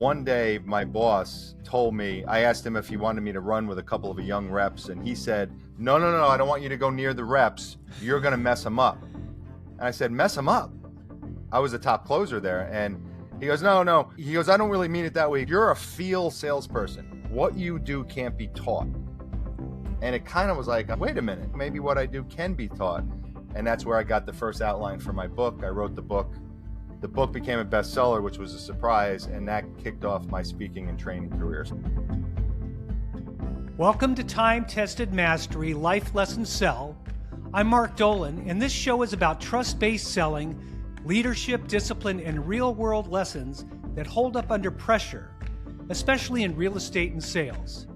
One day, my boss told me, I asked him if he wanted me to run with a couple of young reps, and he said, no, I don't want you to go near the reps. You're going to mess them up. And I said, mess them up? I was a top closer there. And he goes, no. He goes, I don't really mean it that way. You're a field salesperson. What you do can't be taught. And it kind of was like, wait a minute, maybe what I do can be taught. And that's where I got the first outline for my book. I wrote the book. The book became a bestseller, which was a surprise, and that kicked off my speaking and training careers. Welcome to Time-Tested Mastery Life Lesson Sell. I'm Mark Dolan, and this show is about trust-based selling, leadership, discipline, and real-world lessons that hold up under pressure, especially in real estate and sales.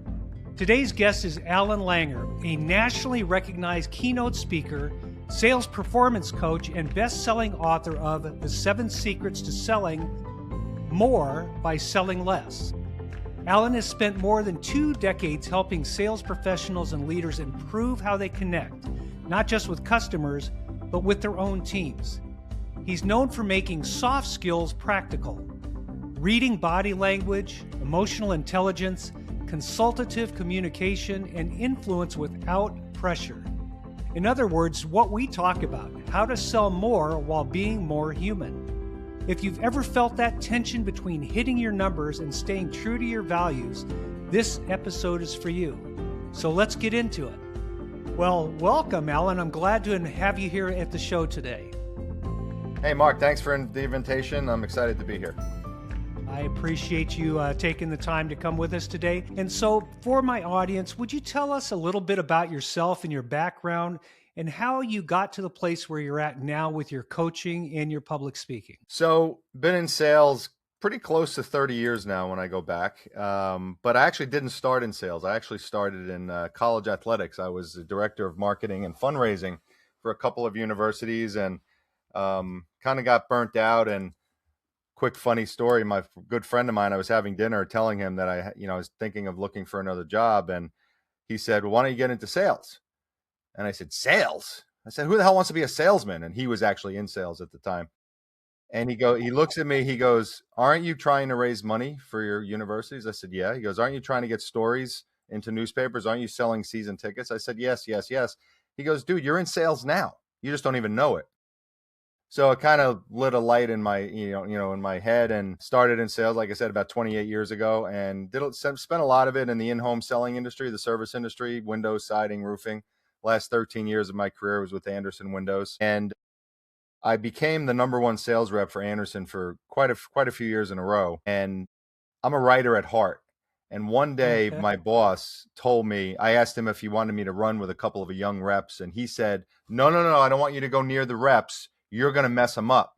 Today's guest is Allan Langer, a nationally recognized keynote speaker, sales performance coach, and best-selling author of The 7 Secrets to Selling More by Selling Less. Allan has spent more than 2 decades helping sales professionals and leaders improve how they connect, not just with customers, but with their own teams. He's known for making soft skills practical, reading body language, emotional intelligence, consultative communication, and influence without pressure. In other words, what we talk about, how to sell more while being more human. If you've ever felt that tension between hitting your numbers and staying true to your values, this episode is for you. So let's get into it. Well, welcome, Allan. I'm glad to have you here at the show today. Hey, Mark, thanks for the invitation. I'm excited to be here. I appreciate you taking the time to come with us today. And so for my audience, would you tell us a little bit about yourself and your background and how you got to the place where you're at now with your coaching and your public speaking? So been in sales pretty close to 30 years now when I go back. But I actually didn't start in sales. I actually started in college athletics. I was the director of marketing and fundraising for a couple of universities and kind of got burnt out. And quick funny story, my good friend of mine, I was having dinner telling him that I was thinking of looking for another job, and he said, well, why don't you get into sales? And I said, sales? I said, who the hell wants to be a salesman? And he was actually in sales at the time. And he looks at me, he goes, aren't you trying to raise money for your universities? I said, yeah. He goes, aren't you trying to get stories into newspapers? Aren't you selling season tickets? I said, yes. He goes, dude, you're in sales now. You just don't even know it. So it kind of lit a light in my, in my head, and started in sales, like I said, about 28 years ago, and spent a lot of it in the in-home selling industry, the service industry, windows, siding, roofing. Last 13 years of my career was with Andersen Windows, and I became the number 1 sales rep for Andersen for quite a few years in a row. And I'm a writer at heart. And one day, my boss told me, I asked him if he wanted me to run with a couple of young reps, and he said, no, I don't want you to go near the reps. You're going to mess them up.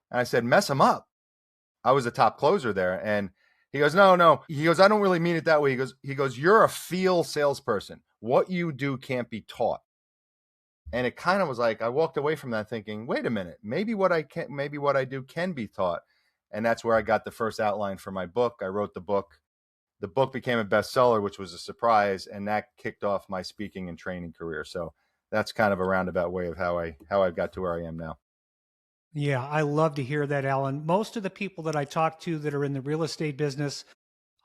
And I said, mess them up? I was a top closer there. And he goes, no. He goes, I don't really mean it that way. He goes, you're a field salesperson. What you do can't be taught. And it kind of was like, I walked away from that thinking, wait a minute, maybe what I do can be taught. And that's where I got the first outline for my book. I wrote the book. The book became a bestseller, which was a surprise. And that kicked off my speaking and training career. So that's kind of a roundabout way of how I got to where I am now. Yeah, I love to hear that, Allan. Most of the people that I talk to that are in the real estate business,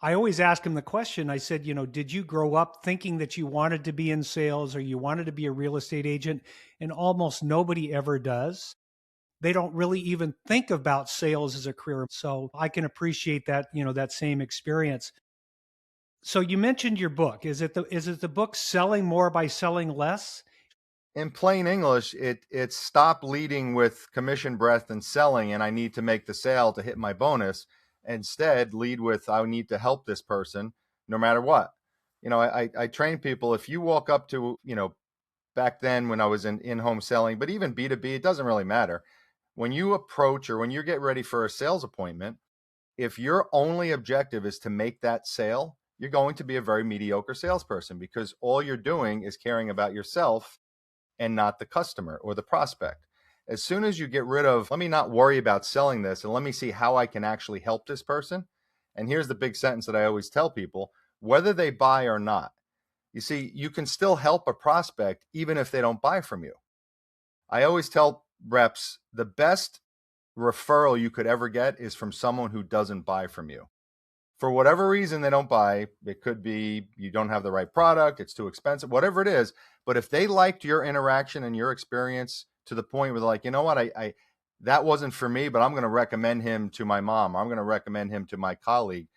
I always ask them the question. I said, did you grow up thinking that you wanted to be in sales or you wanted to be a real estate agent? And almost nobody ever does. They don't really even think about sales as a career. So I can appreciate that, that same experience. So you mentioned your book. Is it the book Selling More by Selling Less? In plain English, it's stop leading with commission breadth and selling, and I need to make the sale to hit my bonus. Instead, lead with I need to help this person no matter what. I train people. If you walk up to, back then when I was in-home selling, but even B2B, it doesn't really matter. When you approach or when you get ready for a sales appointment, if your only objective is to make that sale, you're going to be a very mediocre salesperson because all you're doing is caring about yourself and not the customer or the prospect. As soon as you get rid of, let me not worry about selling this and let me see how I can actually help this person. And here's the big sentence that I always tell people, whether they buy or not. You see, you can still help a prospect even if they don't buy from you. I always tell reps, the best referral you could ever get is from someone who doesn't buy from you. For whatever reason they don't buy. It could be you don't have the right product, it's too expensive, whatever it is. But if they liked your interaction and your experience to the point where they're like, you know what, I that wasn't for me, but I'm going to recommend him to my mom, or I'm going to recommend him to my colleague.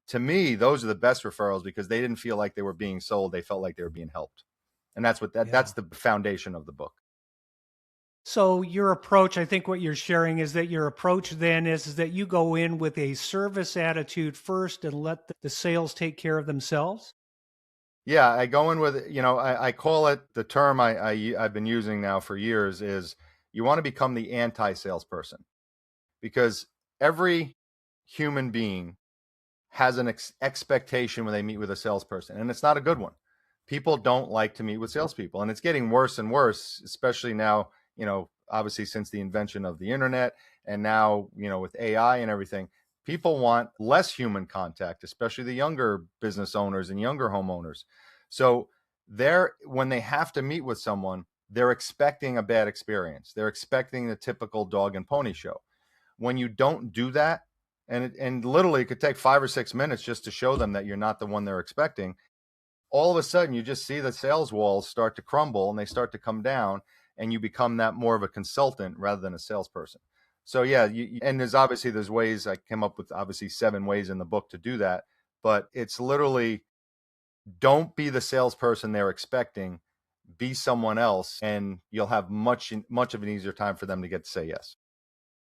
To me, those are the best referrals because they didn't feel like they were being sold. They felt like they were being helped. And that's the foundation of the book. So your approach, I think what you're sharing is that your approach then is that you go in with a service attitude first and let the sales take care of themselves. Yeah, I go in with, I call it, the term I've been using now for years is you want to become the anti-salesperson, because every human being has an expectation when they meet with a salesperson, and it's not a good one. People don't like to meet with salespeople, and it's getting worse and worse, especially now, obviously since the invention of the internet, and now, with AI and everything, people want less human contact, especially the younger business owners and younger homeowners. So when they have to meet with someone, they're expecting a bad experience. They're expecting the typical dog and pony show. When you don't do that, and literally it could take 5 or 6 minutes just to show them that you're not the one they're expecting, all of a sudden you just see the sales walls start to crumble and they start to come down, and you become that more of a consultant rather than a salesperson. So yeah, and there's ways. I came up with obviously 7 ways in the book to do that, but it's literally, don't be the salesperson they're expecting, be someone else, and you'll have much of an easier time for them to get to say yes.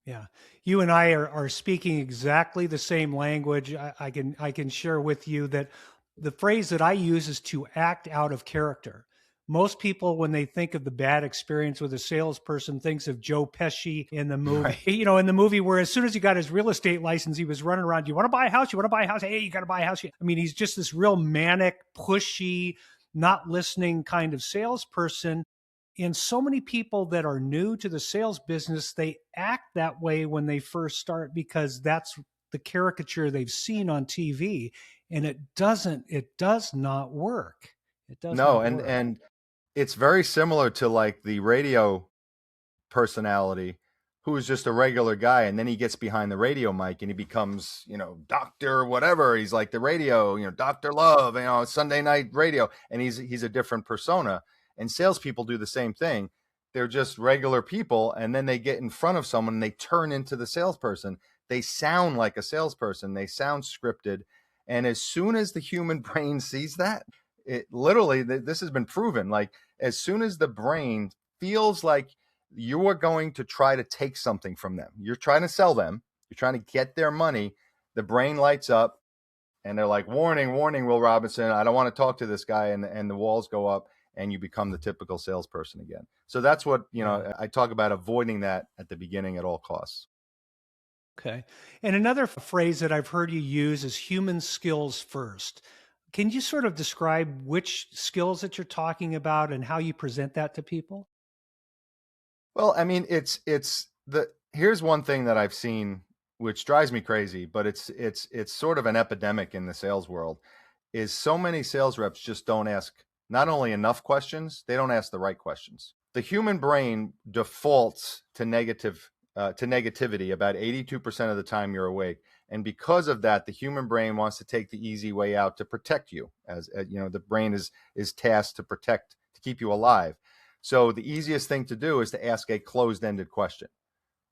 Yeah, you and I are speaking exactly the same language. I can share with you that the phrase that I use is to act out of character. Most people, when they think of the bad experience with a salesperson, thinks of Joe Pesci in the movie. Right. In the movie where as soon as he got his real estate license, he was running around. Do you want to buy a house? You want to buy a house? Hey, you got to buy a house. I mean, he's just this real manic, pushy, not listening kind of salesperson. And so many people that are new to the sales business, they act that way when they first start because that's the caricature they've seen on TV, and it does not work. It does not work. And it's very similar to like the radio personality who is just a regular guy, and then he gets behind the radio mic and he becomes, Dr. whatever. He's like the radio, Dr. Love, Sunday night radio, and he's a different persona. And salespeople do the same thing. They're just regular people, and then they get in front of someone and they turn into the salesperson. They sound like a salesperson. They sound scripted. And as soon as the human brain sees that, it literally, this has been proven, like as soon as the brain feels like you are going to try to take something from them, you're trying to sell them, you're trying to get their money, the brain lights up and they're like, warning, Will Robinson, I don't want to talk to this guy. And the walls go up and you become the typical salesperson again. So that's what, I talk about avoiding that at the beginning at all costs. Okay. And another phrase that I've heard you use is human skills first. Can you sort of describe which skills that you're talking about and how you present that to people? Well, I mean, here's one thing that I've seen, which drives me crazy, but it's sort of an epidemic in the sales world, is so many sales reps just don't ask not only enough questions, they don't ask the right questions. The human brain defaults to negativity about 82% of the time you're awake. And because of that, the human brain wants to take the easy way out to protect you. As the brain is tasked to protect, to keep you alive. So the easiest thing to do is to ask a closed-ended question.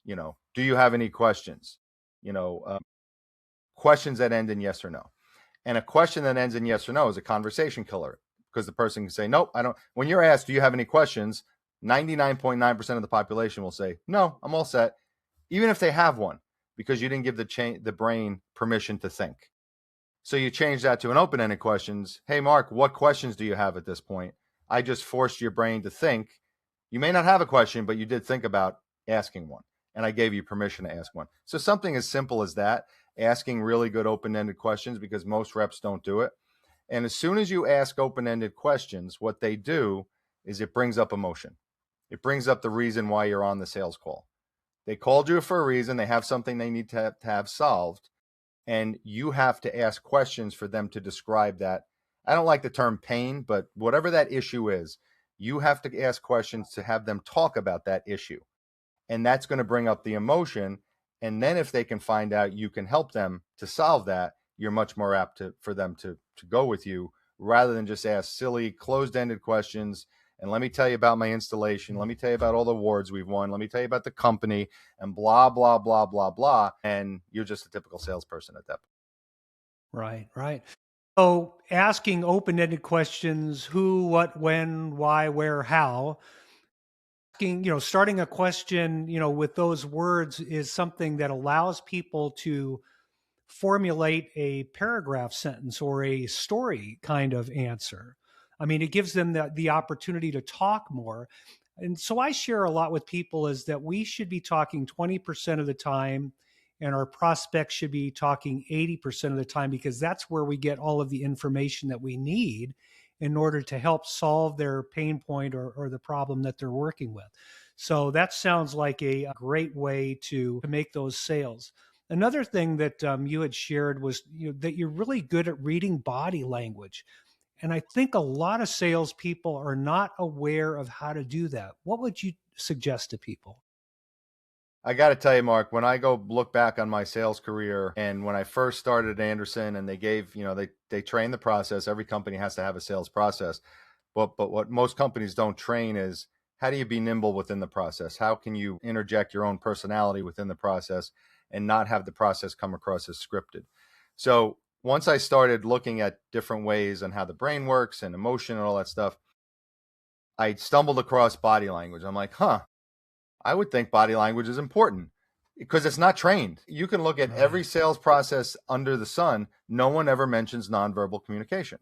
Do you have any questions? Questions that end in yes or no. And a question that ends in yes or no is a conversation killer, because the person can say, nope, I don't. When you're asked, do you have any questions? 99.9% of the population will say, no, I'm all set, even if they have one, because you didn't give the brain permission to think. So you change that to an open-ended questions. Hey, Mark, what questions do you have at this point? I just forced your brain to think. You may not have a question, but you did think about asking one, and I gave you permission to ask one. So something as simple as that, asking really good open-ended questions, because most reps don't do it. And as soon as you ask open-ended questions, what they do is it brings up emotion. It brings up the reason why you're on the sales call. They called you for a reason. They have something they need to have solved. And you have to ask questions for them to describe that. I don't like the term pain, but whatever that issue is, you have to ask questions to have them talk about that issue. And that's going to bring up the emotion. And then if they can find out you can help them to solve that, you're much more apt for them to go with you, rather than just ask silly closed-ended questions. And let me tell you about my installation. Let me tell you about all the awards we've won. Let me tell you about the company and blah, blah, blah, blah, blah. And you're just a typical salesperson at that point. Right, right. So asking open-ended questions, who, what, when, why, where, how, asking, starting a question, with those words is something that allows people to formulate a paragraph sentence or a story kind of answer. I mean, it gives them the opportunity to talk more. And so I share a lot with people is that we should be talking 20% of the time and our prospects should be talking 80% of the time, because that's where we get all of the information that we need in order to help solve their pain point or the problem that they're working with. So that sounds like a great way to make those sales. Another thing that you had shared was that you're really good at reading body language. And I think a lot of salespeople are not aware of how to do that. What would you suggest to people? I got to tell you, Mark, when I go look back on my sales career and when I first started at Anderson, and they gave, they train the process. Every company has to have a sales process. But what most companies don't train is, how do you be nimble within the process? How can you interject your own personality within the process and not have the process come across as scripted? So once I started looking at different ways on how the brain works and emotion and all that stuff, I stumbled across body language. I'm like, I would think body language is important because it's not trained. You can look at every sales process under the sun. No one ever mentions nonverbal communication.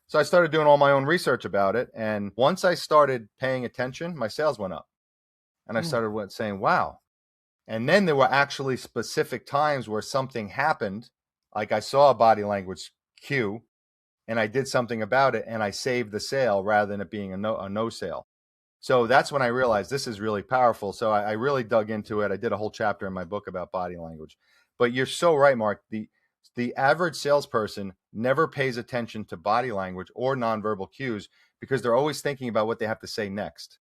So I started doing all my own research about it. And once I started paying attention, my sales went up. And I started saying, wow. And then there were actually specific times where something happened. Like I saw a body language cue and I did something about it and I saved the sale rather than it being a no sale. So that's when I realized this is really powerful. So I really dug into it. I did a whole chapter in my book about body language. But you're so right, Mark. The average salesperson never pays attention to body language or nonverbal cues because they're always thinking about what they have to say next.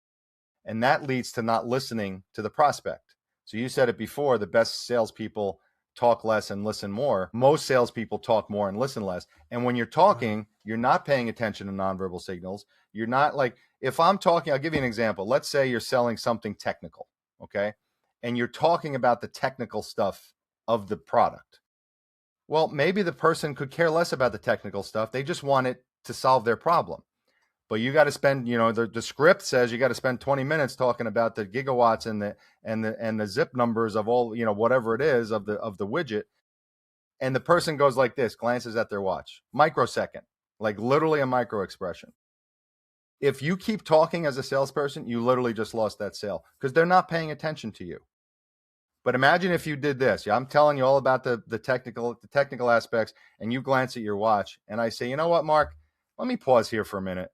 And that leads to not listening to the prospect. So you said it before, the best salespeople talk less and listen more. Most salespeople talk more and listen less. And when you're talking, you're not paying attention to nonverbal signals. You're not like, if I'm talking, I'll give you an example. Let's say you're selling something technical, okay? And you're talking about the technical stuff of the product. Well, maybe the person could care less about the technical stuff. They just want it to solve their problem. But you got to spend, the script says you got to spend 20 minutes talking about the gigawatts and the zip numbers of all, whatever it is of the widget. And the person goes like this, glances at their watch, microsecond, like literally a micro expression. If you keep talking as a salesperson, you literally just lost that sale because they're not paying attention to you. But imagine if you did this. Yeah, I'm telling you all about the technical aspects, and you glance at your watch, and I say, you know what, Mark? Let me pause here for a minute.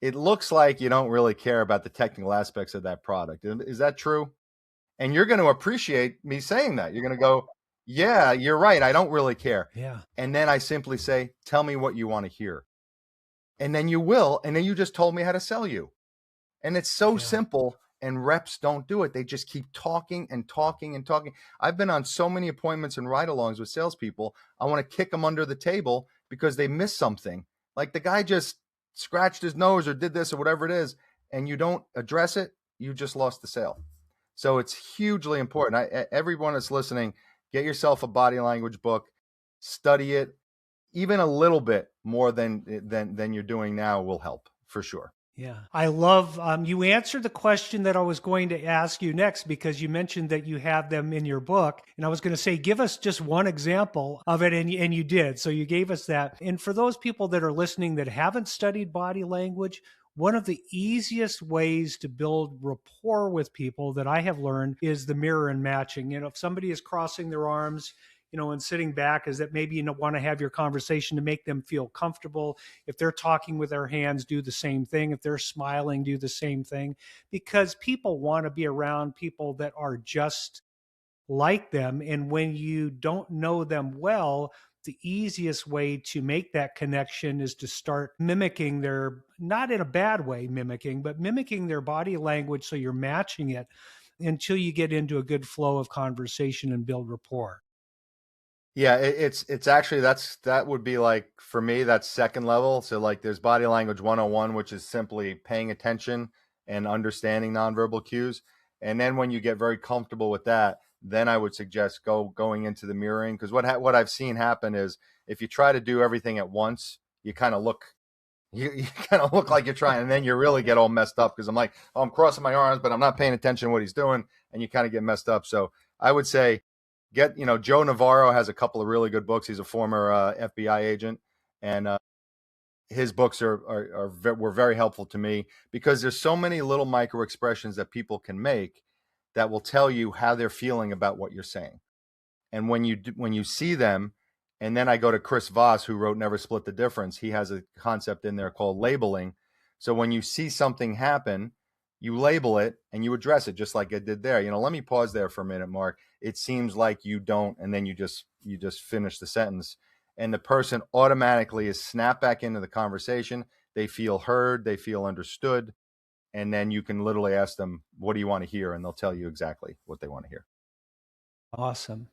It looks like you don't really care about the technical aspects of that product. Is that true? And you're going to appreciate me saying that. You're going to go, yeah, you're right. I don't really care. Yeah. And then I simply say, tell me what you want to hear. And then you will. And then you just told me how to sell you. And it's so simple. And reps don't do it. They just keep talking and talking and talking. I've been on so many appointments and ride-alongs with salespeople. I want to kick them under the table because they missed something. Like the guy just scratched his nose or did this or whatever it is, and you don't address it, you just lost the sale. So it's hugely important. Everyone that's listening, get yourself a body language book, study it. Even a little bit more than you're doing now will help for sure. Yeah. I love, you answered the question that I was going to ask you next, because you mentioned that you have them in your book. And I was going to say, give us just one example of it. And you did. So you gave us that. And for those people that are listening that haven't studied body language, one of the easiest ways to build rapport with people that I have learned is the mirror and matching. If somebody is crossing their arms, and sitting back, is that maybe you want to have your conversation to make them feel comfortable. If they're talking with their hands, do the same thing. If they're smiling, do the same thing, because people want to be around people that are just like them. And when you don't know them well, the easiest way to make that connection is to start mimicking their, not in a bad way mimicking, but mimicking their body language. So you're matching it until you get into a good flow of conversation and build rapport. Yeah, it's actually that would be like for me that's second level. So like there's body language 101, which is simply paying attention and understanding nonverbal cues. And then when you get very comfortable with that, then I would suggest going into the mirroring, because what I've seen happen is if you try to do everything at once, you kind of look you kind of look like you're trying, and then you really get all messed up because I'm like, oh, I'm crossing my arms, but I'm not paying attention to what he's doing, and you kind of get messed up. So I would say Joe Navarro has a couple of really good books. He's a former FBI agent, and his books were very helpful to me because there's so many little micro expressions that people can make that will tell you how they're feeling about what you're saying. And when you see them, and then I go to Chris Voss, who wrote Never Split the Difference. He has a concept in there called labeling. So when you see something happen, you label it and you address it, just like I did there. Let me pause there for a minute, Mark. It seems like you don't, and then you just finish the sentence, and the person automatically is snapped back into the conversation. They feel heard, they feel understood, and then you can literally ask them, "What do you want to hear?" And they'll tell you exactly what they want to hear. Awesome.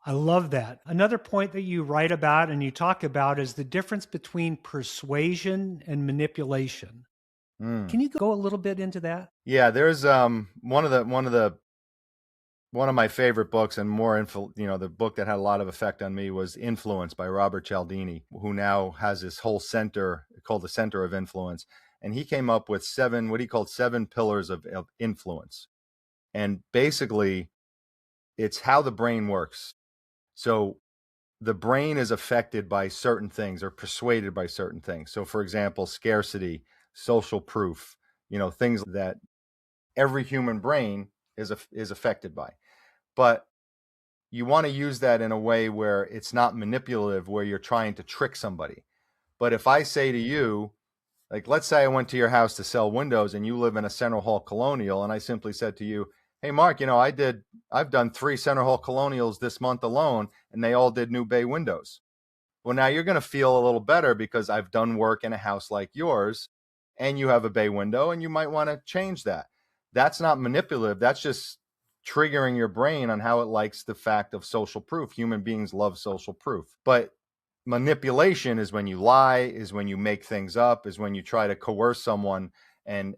I love that. Another point that you write about and you talk about is the difference between persuasion and manipulation. Mm. Can you go a little bit into that? Yeah, there's one of my favorite books, and the book that had a lot of effect on me was Influence by Robert Cialdini, who now has this whole center called the Center of Influence. And he came up with what he called 7 pillars of influence. And basically, it's how the brain works. So the brain is affected by certain things or persuaded by certain things. So, for example, scarcity, social proof, things that every human brain is affected by. But you want to use that in a way where it's not manipulative, where you're trying to trick somebody. But if I say to you, like, let's say I went to your house to sell windows and you live in a Center Hall Colonial, and I simply said to you, hey, Mark, I've done 3 Center Hall Colonials this month alone, and they all did new bay windows. Well, now you're going to feel a little better because I've done work in a house like yours and you have a bay window, and you might want to change that. That's not manipulative. That's just triggering your brain on how it likes the fact of social proof. Human beings love social proof. But manipulation is when you lie, is when you make things up, is when you try to coerce someone and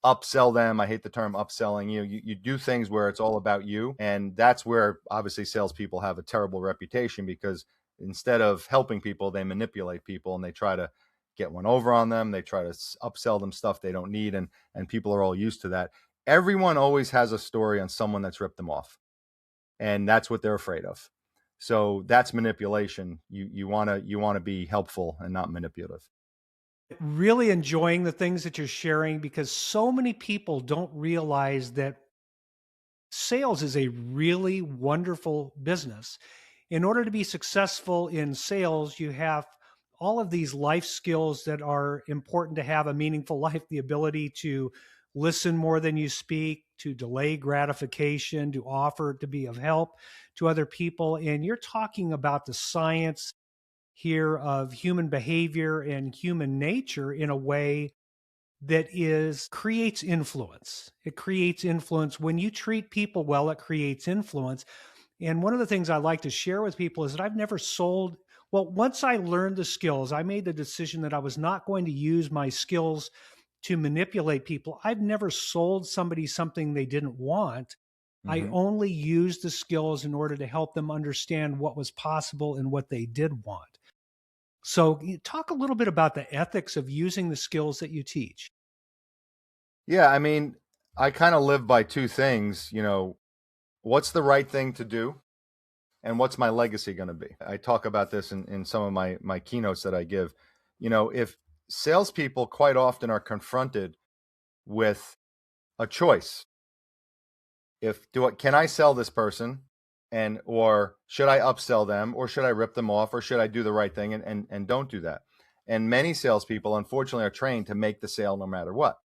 upsell them. I hate the term upselling. You do things where it's all about you. And that's where obviously salespeople have a terrible reputation, because instead of helping people, they manipulate people and they try to get one over on them. They try to upsell them stuff they don't need. And people are all used to that. Everyone always has a story on someone that's ripped them off. And that's what they're afraid of. So that's manipulation. You want to be helpful and not manipulative. Really enjoying the things that you're sharing, because so many people don't realize that sales is a really wonderful business. In order to be successful in sales, you have all of these life skills that are important to have a meaningful life, the ability to listen more than you speak, to delay gratification, to offer to be of help to other people. And you're talking about the science here of human behavior and human nature in a way that creates influence. It creates influence. When you treat people well, it creates influence. And one of the things I like to share with people is that I've never sold. Well, once I learned the skills, I made the decision that I was not going to use my skills to manipulate people. I've never sold somebody something they didn't want. I only used the skills in order to help them understand what was possible and what they did want. So talk a little bit about the ethics of using the skills that you teach. Yeah, I mean, I kind of live by 2 things. What's the right thing to do, and what's my legacy going to be? I talk about this in some of my keynotes that I give. If salespeople quite often are confronted with a choice, can I sell this person, or should I upsell them, or should I rip them off, or should I do the right thing and don't do that? And many salespeople, unfortunately, are trained to make the sale no matter what.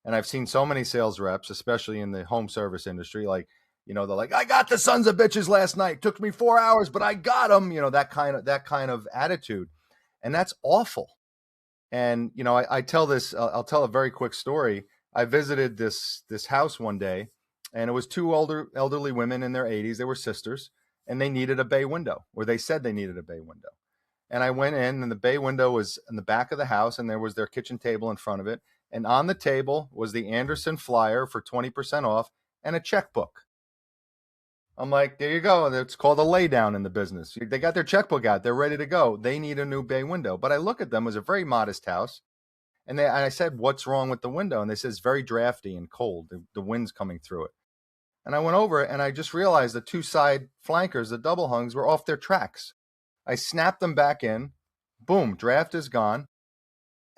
And I've seen so many sales reps, especially in the home service industry, like, they're like, I got the sons of bitches last night. Took me 4 hours, but I got them. That kind of attitude, and that's awful. And I tell this. I'll tell a very quick story. I visited this house one day, and it was 2 elderly women in their 80s. They were sisters, and they needed a bay window, or they said they needed a bay window. And I went in, and the bay window was in the back of the house, and there was their kitchen table in front of it. And on the table was the Anderson flyer for 20% off and a checkbook. I'm like, there you go. It's called a lay down in the business. They got their checkbook out. They're ready to go. They need a new bay window. But I look at them. It was a very modest house. And I said, what's wrong with the window? And they said, it's very drafty and cold. The wind's coming through it. And I went over it, and I just realized the two side flankers, the double hungs, were off their tracks. I snapped them back in. Boom, draft is gone.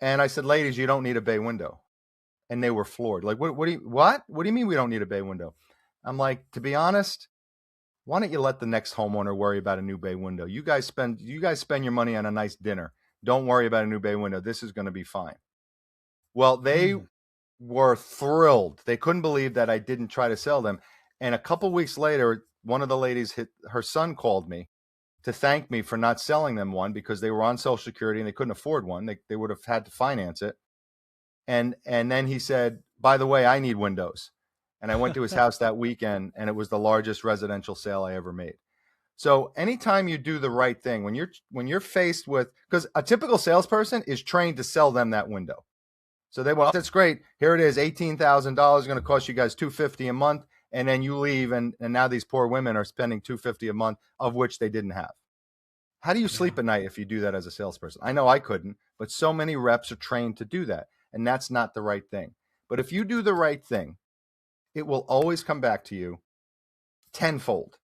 And I said, ladies, you don't need a bay window. And they were floored. Like, what do you mean we don't need a bay window? I'm like, to be honest, why don't you let the next homeowner worry about a new bay window? You guys spend your money on a nice dinner. Don't worry about a new bay window. This is going to be fine. Well, they were thrilled. They couldn't believe that I didn't try to sell them. And a couple weeks later, one of the ladies, her son called me to thank me for not selling them one because they were on Social Security and they couldn't afford one. They would have had to finance it. And then he said, by the way, I need windows. And I went to his house that weekend, and it was the largest residential sale I ever made. So anytime you do the right thing, when you're faced with, because a typical salesperson is trained to sell them that window. So well, that's great. Here it is, $18,000 going to cost you guys $250 a month. And then you leave, and now these poor women are spending $250 a month, of which they didn't have. How do you sleep at night if you do that as a salesperson? I know I couldn't, but so many reps are trained to do that. And that's not the right thing. But if you do the right thing, it will always come back to you tenfold.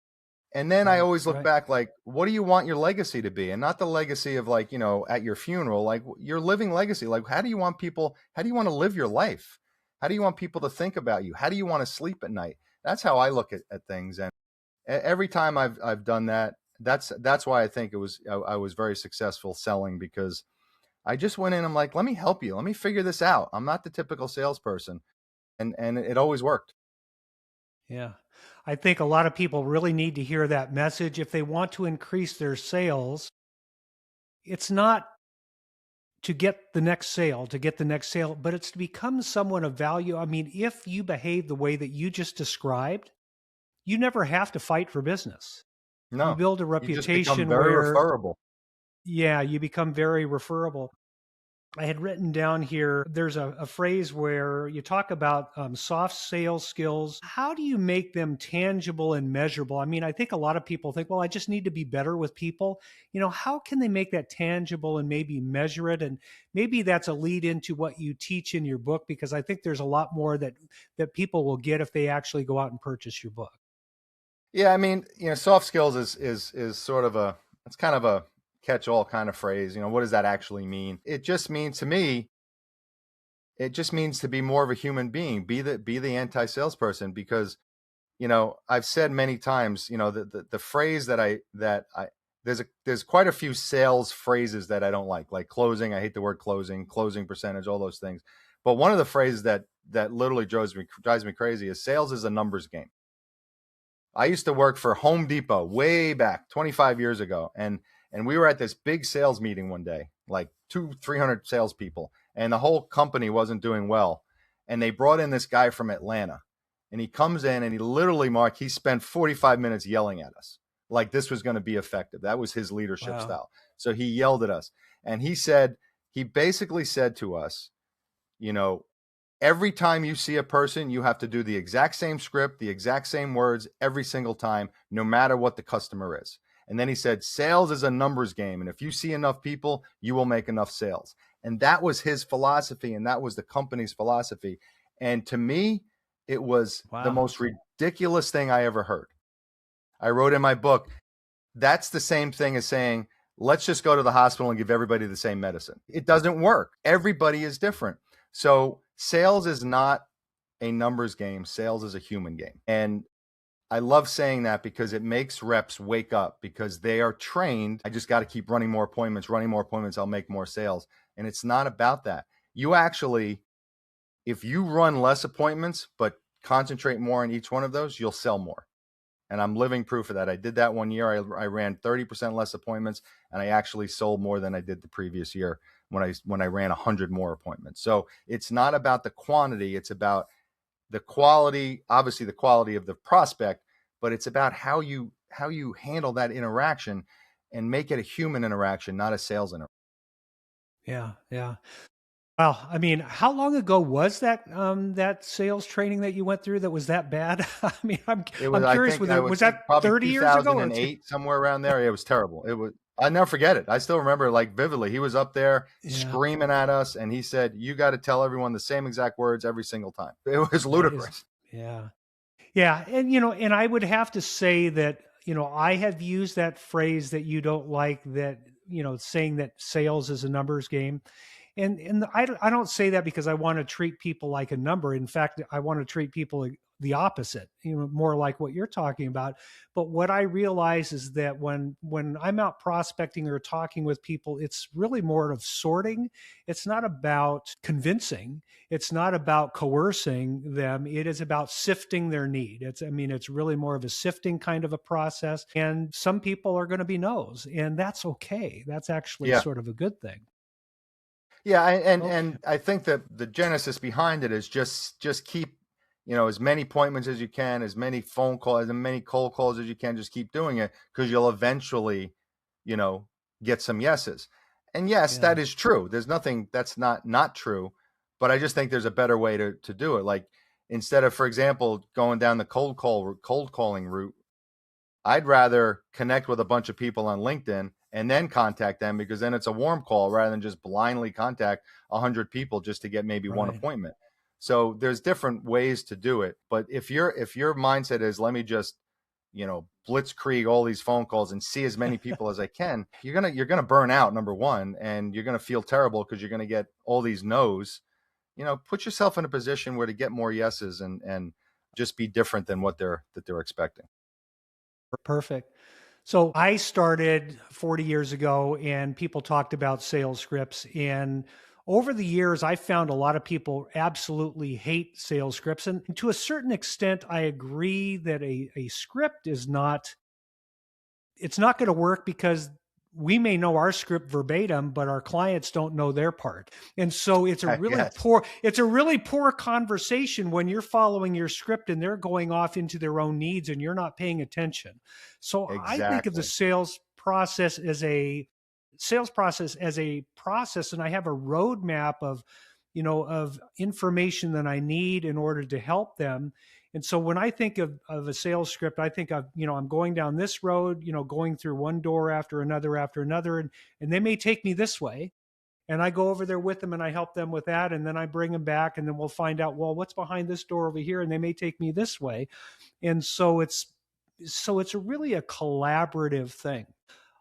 And then I always look back like, what do you want your legacy to be? And not the legacy of like, at your funeral, like your living legacy. Like, how do you want to live your life? How do you want people to think about you? How do you want to sleep at night? That's how I look at things. And every time I've done that, that's why I think I was very successful selling, because I just went in, I'm like, let me help you. Let me figure this out. I'm not the typical salesperson. And it always worked. Yeah. I think a lot of people really need to hear that message. If they want to increase their sales, it's not to get the next sale, but it's to become someone of value. I mean, if you behave the way that you just described, you never have to fight for business. No, you build a reputation you just become very referable. Yeah, you become very referable. I had written down here, there's a phrase where you talk about soft sales skills. How do you make them tangible and measurable? I mean, I think a lot of people think, well, I just need to be better with people. How can they make that tangible and maybe measure it? And maybe that's a lead into what you teach in your book, because I think there's a lot more that people will get if they actually go out and purchase your book. Yeah, I mean, soft skills is sort of it's kind of a catch-all kind of phrase. What does that actually mean? It just means, to me, it just means to be more of a human being, be the anti-salesperson, because I've said many times, the phrase that there's quite a few sales phrases that I don't like closing. I hate the word closing percentage, all those things. But one of the phrases that literally drives me crazy is sales is a numbers game. I used to work for Home Depot way back 25 years ago, and we were at this big sales meeting one day, like 200-300 salespeople, and the whole company wasn't doing well. And they brought in this guy from Atlanta, and he comes in and he literally, Mark, he spent 45 minutes yelling at us like this was going to be effective. That was his leadership style. So he yelled at us, and he basically said to us, every time you see a person, you have to do the exact same script, the exact same words every single time, no matter what the customer is. And then he said, sales is a numbers game. And if you see enough people, you will make enough sales. And that was his philosophy. And that was the company's philosophy. And to me, it was the most ridiculous thing I ever heard. I wrote in my book, that's the same thing as saying, let's just go to the hospital and give everybody the same medicine. It doesn't work. Everybody is different. So sales is not a numbers game. Sales is a human game. And I love saying that because it makes reps wake up, because they are trained. I just got to keep running more appointments, I'll make more sales. And it's not about that. You actually, if you run less appointments, but concentrate more on each one of those, you'll sell more. And I'm living proof of that. I did that one year. I ran 30% less appointments, and I actually sold more than I did the previous year when I ran 100 more appointments. So it's not about the quantity. It's about the quality, obviously the quality of the prospect, but it's about how you you handle that interaction and make it a human interaction, not a sales interaction. Yeah, yeah. Well, I mean, how long ago was that sales training that you went through that was that bad? I mean, It was, I'm I curious think, I whether would was think that probably 30 years ago or 2008, somewhere around there. It was terrible. It was, I never forget it. I still remember like vividly. He was up there yeah, screaming at us, and he said, "You got to tell everyone the same exact words every single time." It was that is ludicrous. yeah. Yeah, and and I would have to say that, I have used that phrase that you don't like, that, saying that sales is a numbers game. And I don't say that because I want to treat people like a number. In fact, I want to treat people like the opposite, more like what you're talking about. But what I realize is that when I'm out prospecting or talking with people, it's really more of sorting. It's not about convincing. It's not about coercing them. It is about sifting their need. It's really more of a sifting kind of a process. And some people are going to be no's, and that's okay. That's actually Yeah. sort of a good thing. Yeah, and Okay. and I think that the genesis behind it is just keep, as many appointments as you can, as many phone calls, as many cold calls as you can. Just keep doing it, because you'll eventually, you know, get some yeses. And yes, Yeah. that is true. There's nothing that's not true, but I just think there's a better way to do it. Like, instead of, for example, going down the cold calling route, I'd rather connect with a bunch of people on LinkedIn and then contact them, because then it's a warm call rather than just blindly contact 100 people just to get maybe one Right. appointment. So there's different ways to do it. But if your mindset is, let me just, blitzkrieg all these phone calls and see as many people as I can, you're gonna burn out, number one, and you're gonna feel terrible because you're gonna get all these no's. Put yourself in a position where to get more yeses, and just be different than what they're expecting. Perfect. So I started 40 years ago and people talked about sales scripts. And over the years, I found a lot of people absolutely hate sales scripts. And to a certain extent, I agree that a script is not, it's not going to work because we may know our script verbatim, but our clients don't know their part. And so Yes, it's a really poor conversation when you're following your script and they're going off into their own needs and you're not paying attention. So I think of the exactly. sales process as a process, and I have a roadmap of information that I need in order to help them. And so when I think of a sales script, I think of, I'm going down this road, going through one door after another, and they may take me this way. And I go over there with them and I help them with that. And then I bring them back and then we'll find out, well, what's behind this door over here? And they may take me this way. And so it's really a collaborative thing.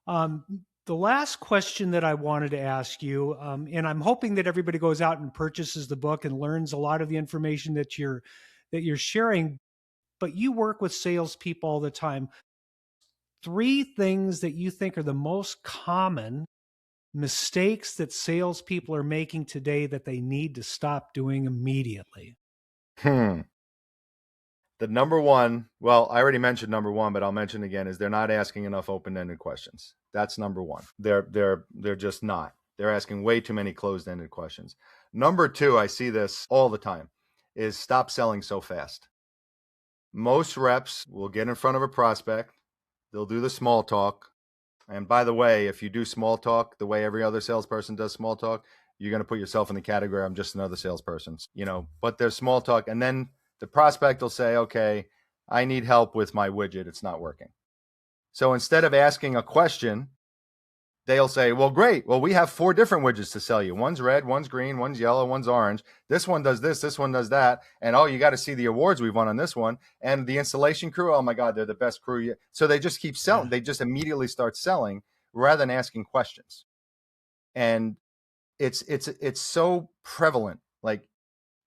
Um, the last question that I wanted to ask you, and I'm hoping that everybody goes out and purchases the book and learns a lot of the information that you're sharing, but you work with salespeople all the time. 3 things that you think are the most common mistakes that salespeople are making today that they need to stop doing immediately. Hmm. The number one, well, I already mentioned number one, but I'll mention again, is they're not asking enough open-ended questions. That's number one. They're just not. They're asking way too many closed-ended questions. Number two, I see this all the time, is stop selling so fast. Most reps will get in front of a prospect, they'll do the small talk. And by the way, if you do small talk the way every other salesperson does small talk, you're going to put yourself in the category, I'm just another salesperson, but there's small talk. And then the prospect will say, okay, I need help with my widget. It's not working. So instead of asking a question, they'll say, well, great. Well, we have 4 different widgets to sell you. One's red, one's green, one's yellow, one's orange. This one does this one does that. And oh, you got to see the awards we've won on this one. And the installation crew, oh my God, they're the best crew. So they just keep selling. Yeah. They just immediately start selling rather than asking questions. And it's so prevalent, like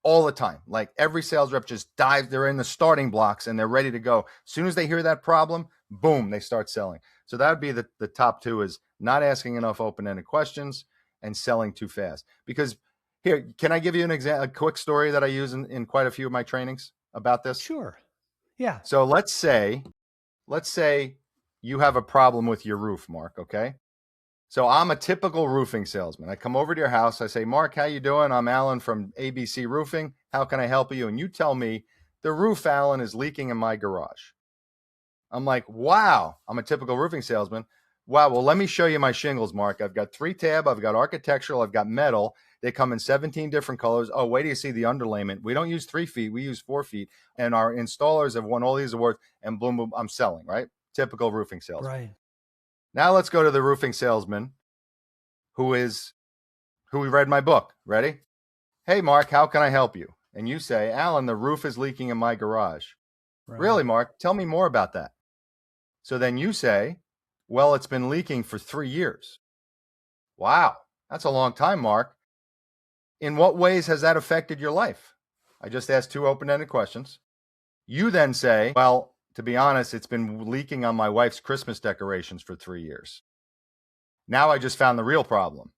all the time. Like every sales rep just dives, they're in the starting blocks and they're ready to go. As soon as they hear that problem, boom, they start selling. So that would be the top 2, is not asking enough open-ended questions and selling too fast. Because here, can I give you a quick story that I use in quite a few of my trainings about this? Sure. Yeah. So let's say you have a problem with your roof, Mark, okay? So I'm a typical roofing salesman. I come over to your house. I say, Mark, how you doing? I'm Allan from ABC Roofing. How can I help you? And you tell me, the roof, Allan, is leaking in my garage. I'm like, wow, I'm a typical roofing salesman. Wow, well, let me show you my shingles, Mark. I've got 3-tab, I've got architectural, I've got metal. They come in 17 different colors. Oh, wait till you see the underlayment. We don't use 3 feet, we use 4 feet. And our installers have won all these awards, and boom, boom, I'm selling, right? Typical roofing salesman. Right. Now let's go to the roofing salesman who read my book. Ready? Hey, Mark, how can I help you? And you say, Allan, the roof is leaking in my garage. Right. Really, Mark? Tell me more about that. So then you say, well, it's been leaking for 3 years. Wow, that's a long time, Mark. In what ways has that affected your life? I just asked 2 open-ended questions. You then say, well, to be honest, it's been leaking on my wife's Christmas decorations for 3 years. Now I just found the real problem.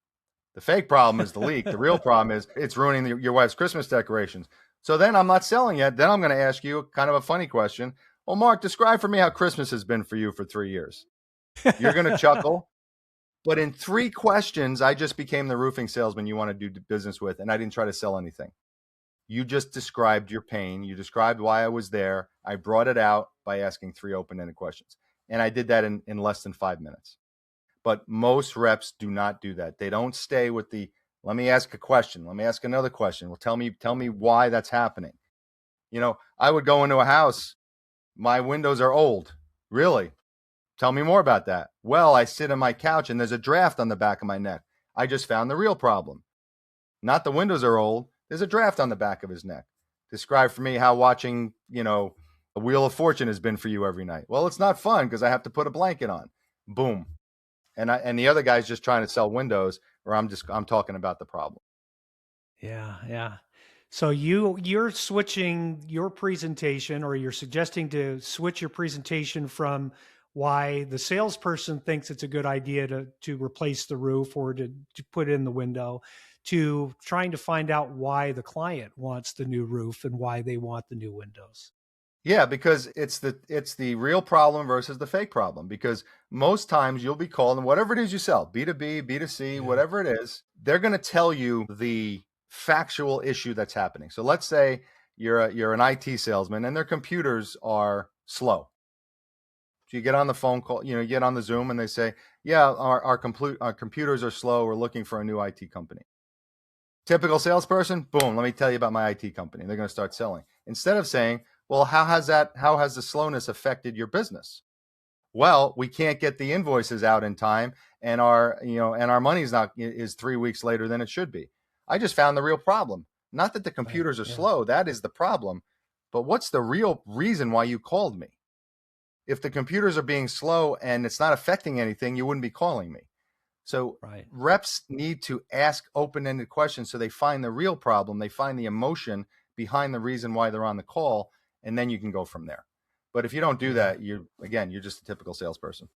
The fake problem is the leak. The real problem is it's ruining your wife's Christmas decorations. So then I'm not selling yet. Then I'm going to ask you kind of a funny question. Well, Mark, describe for me how Christmas has been for you for 3 years. You're going to chuckle. But in 3 questions, I just became the roofing salesman you want to do business with, and I didn't try to sell anything. You just described your pain. You described why I was there. I brought it out by asking 3 open-ended questions. And I did that in less than 5 minutes. But most reps do not do that. They don't stay with the, let me ask a question. Let me ask another question. Well, tell me why that's happening. You know, I would go into a house. My windows are old. Really? Tell me more about that. Well, I sit on my couch and there's a draft on the back of my neck. I just found the real problem. Not the windows are old. There's a draft on the back of his neck. Describe for me how watching, A Wheel of Fortune has been for you every night. Well, it's not fun because I have to put a blanket on. Boom. And the other guy's just trying to sell windows, or I'm talking about the problem. Yeah. So you're switching your presentation, or you're suggesting to switch your presentation from why the salesperson thinks it's a good idea to replace the roof or to put in the window, to trying to find out why the client wants the new roof and why they want the new windows. Yeah, because it's the real problem versus the fake problem. Because most times you'll be called, and whatever it is you sell, B2B, B2C, whatever it is, they're going to tell you the factual issue that's happening. So let's say you're an IT salesman and their computers are slow. So you get on the phone call, you get on the Zoom and they say, yeah, our computers are slow. We're looking for a new IT company. Typical salesperson, boom, let me tell you about my IT company. They're going to start selling. Instead of saying, well, how has the slowness affected your business? Well, we can't get the invoices out in time, and our money's is 3 weeks later than it should be. I just found the real problem. Not that the computers are slow, that is the problem, but what's the real reason why you called me? If the computers are being slow and it's not affecting anything, you wouldn't be calling me. So reps need to ask open-ended questions so they find the real problem, they find the emotion behind the reason why they're on the call, and then you can go from there. But if you don't do that, you're just a typical salesperson.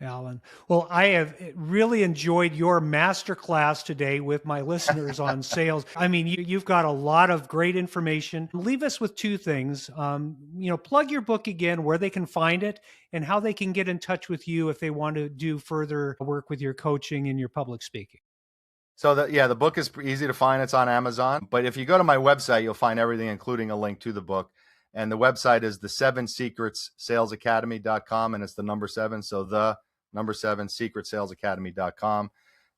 Allan. Well, I have really enjoyed your masterclass today with my listeners on sales. I mean, you've got a lot of great information. Leave us with 2 things. Plug your book again, where they can find it, and how they can get in touch with you if they want to do further work with your coaching and your public speaking. So the book is easy to find. It's on Amazon. But if you go to my website, you'll find everything, including a link to the book. And the website is the7secretssalesacademy.com, and it's the number 7. So the number 7 secretsalesacademy.com.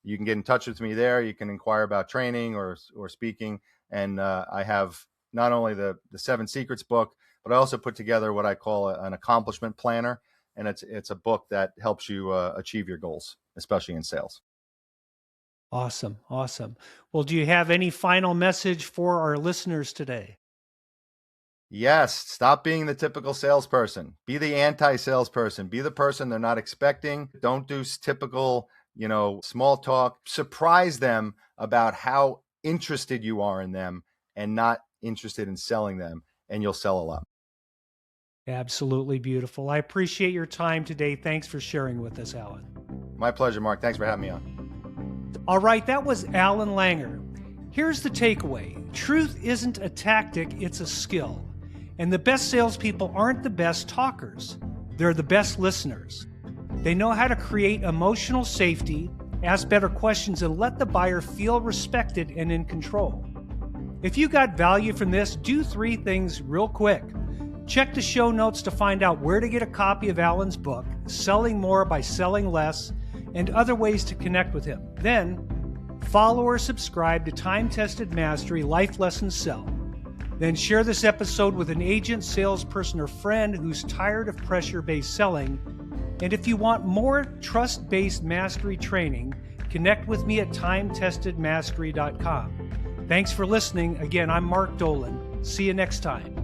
You can get in touch with me there. You can inquire about training or speaking. And I have not only the 7 Secrets book, but I also put together what I call an accomplishment planner. And it's a book that helps you achieve your goals, especially in sales. Awesome. Well, do you have any final message for our listeners today? Yes. Stop being the typical salesperson. Be the anti-salesperson. Be the person they're not expecting. Don't do typical, small talk. Surprise them about how interested you are in them and not interested in selling them, and you'll sell a lot. Absolutely beautiful. I appreciate your time today. Thanks for sharing with us, Allan. My pleasure, Mark. Thanks for having me on. All right, that was Allan Langer. Here's the takeaway. Truth isn't a tactic, it's a skill. And the best salespeople aren't the best talkers. They're the best listeners. They know how to create emotional safety, ask better questions, and let the buyer feel respected and in control. If you got value from this, do 3 things real quick. Check the show notes to find out where to get a copy of Allan's book, Selling More by Selling Less, and other ways to connect with him. Then, follow or subscribe to Time-Tested Mastery Life Lessons Sell. Then share this episode with an agent, salesperson, or friend who's tired of pressure-based selling. And if you want more trust-based mastery training, connect with me at timetestedmastery.com. Thanks for listening. Again, I'm Mark Dolan. See you next time.